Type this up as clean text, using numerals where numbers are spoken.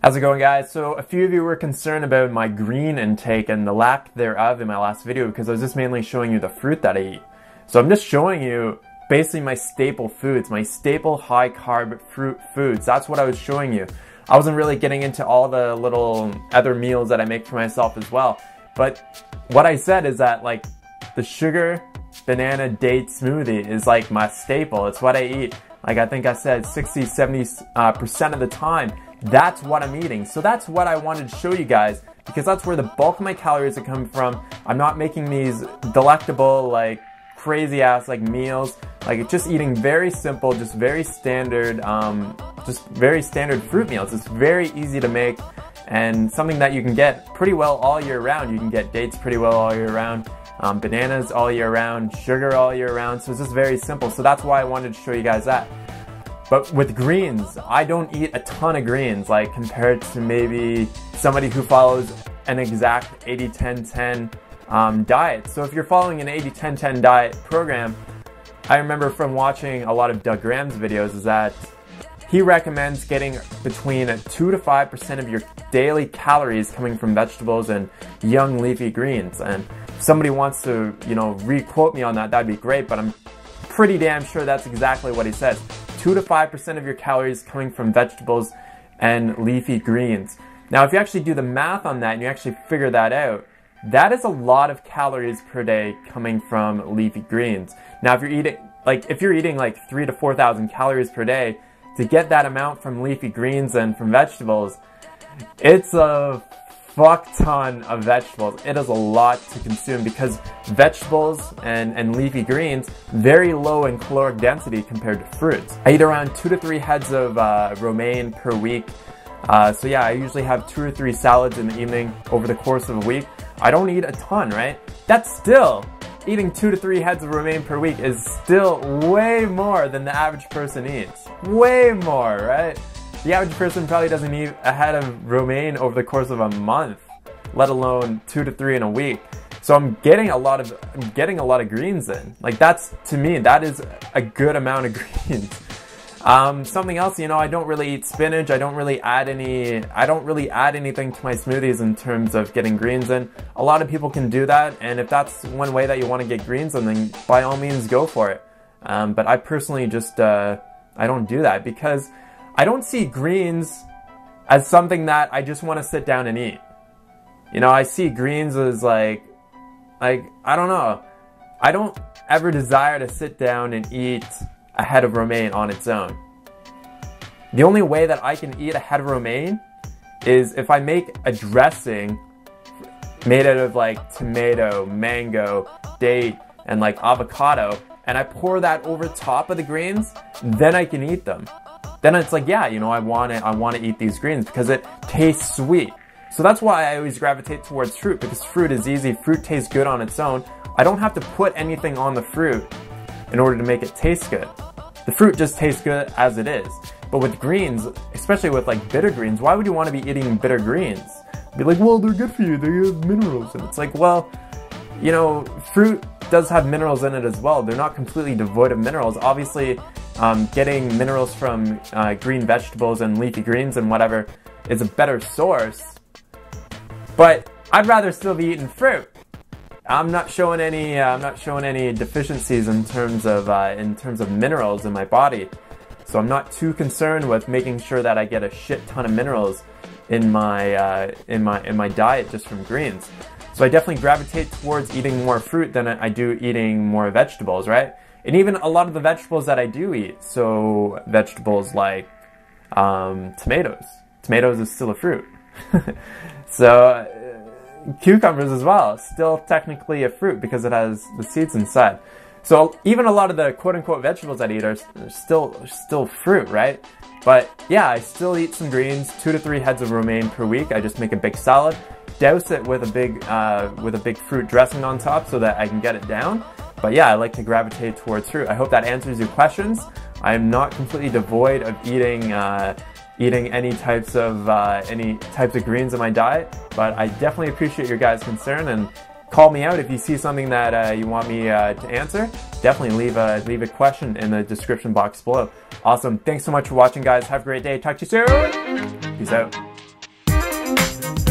How's it going, guys? So a few of you were concerned about my green intake and the lack thereof in my last video because I was just mainly showing you the fruit that I eat. So I'm just showing you basically my staple foods, my staple high carb fruit foods. That's what I was showing you. I wasn't really getting into all the little other meals that I make for myself as well. But what I said is that like the sugar banana date smoothie is like my staple. It's what I eat. Like I think I said 60-70% of the time. That's what I'm eating. So that's what I wanted to show you guys because that's where the bulk of my calories are coming from. I'm not making these delectable, like crazy ass like meals. Like just eating very simple, just very standard fruit meals. It's very easy to make and something that you can get pretty well all year round. You can get dates pretty well all year round, bananas all year round, sugar all year round. So it's just very simple. So that's why I wanted to show you guys that. But with greens, I don't eat a ton of greens, like compared to maybe somebody who follows an exact 80-10-10 diet. So if you're following an 80-10-10 diet program, I remember from watching a lot of Doug Graham's videos is that he recommends getting between 2 to 5% of your daily calories coming from vegetables and young leafy greens. And if somebody wants to, re-quote me on that, that'd be great, but I'm pretty damn sure that's exactly what he says. 2 to 5% of your calories coming from vegetables and leafy greens. Now, if you actually do the math on that and you actually figure that out, that is a lot of calories per day coming from leafy greens. Now, if you're eating like 3,000 to 4,000 calories per day, to get that amount from leafy greens and from vegetables, it's a fuck ton of vegetables. It is a lot to consume because vegetables and leafy greens, very low in caloric density compared to fruits. I eat around 2 to 3 heads of romaine per week. So yeah, I usually have 2 or 3 salads in the evening over the course of a week. I don't eat a ton, right? That's still, eating 2 to 3 heads of romaine per week is still way more than the average person eats. Way more, right? The average person probably doesn't eat a head of romaine over the course of a month, let alone 2 to 3 in a week. So I'm getting a lot of greens in. Like that's, to me, that is a good amount of greens. Something else, I don't really eat spinach. I don't really add anything to my smoothies in terms of getting greens in. A lot of people can do that, and if that's one way that you want to get greens in, then by all means go for it. But I personally just, I don't do that because I don't see greens as something that I just want to sit down and eat. I see greens as like, I don't know. I don't ever desire to sit down and eat a head of romaine on its own. The only way that I can eat a head of romaine is if I make a dressing made out of like tomato, mango, date, and like avocado, and I pour that over top of the greens, then I can eat them. Then it's like, yeah, I want to eat these greens because it tastes sweet. So that's why I always gravitate towards fruit, because fruit is easy. Fruit tastes good on its own. I don't have to put anything on the fruit in order to make it taste good. The fruit just tastes good as it is. But with greens, especially with like bitter greens, why would you want to be eating bitter greens? Be like, well, they're good for you. They have minerals. And it's like, well, fruit does have minerals in it as well. They're not completely devoid of minerals. Obviously, getting minerals from green vegetables and leafy greens and whatever is a better source. But I'd rather still be eating fruit. I'm not showing any deficiencies in terms of minerals in my body. So I'm not too concerned with making sure that I get a shit ton of minerals in my diet just from greens. So I definitely gravitate towards eating more fruit than I do eating more vegetables, right? And even a lot of the vegetables that I do eat, so vegetables like tomatoes. Tomatoes is still a fruit. So cucumbers as well, still technically a fruit because it has the seeds inside. So even a lot of the quote-unquote vegetables I eat are still fruit, right? But yeah, I still eat some greens, 2 to 3 heads of romaine per week. I just make a big salad, douse it with a big fruit dressing on top so that I can get it down. But yeah, I like to gravitate towards fruit. I hope that answers your questions. I am not completely devoid of eating any types of greens in my diet, but I definitely appreciate your guys' concern, and call me out if you see something that you want me to answer. Definitely leave a question in the description box below. Awesome. Thanks so much for watching, guys. Have a great day. Talk to you soon. Peace out. bye.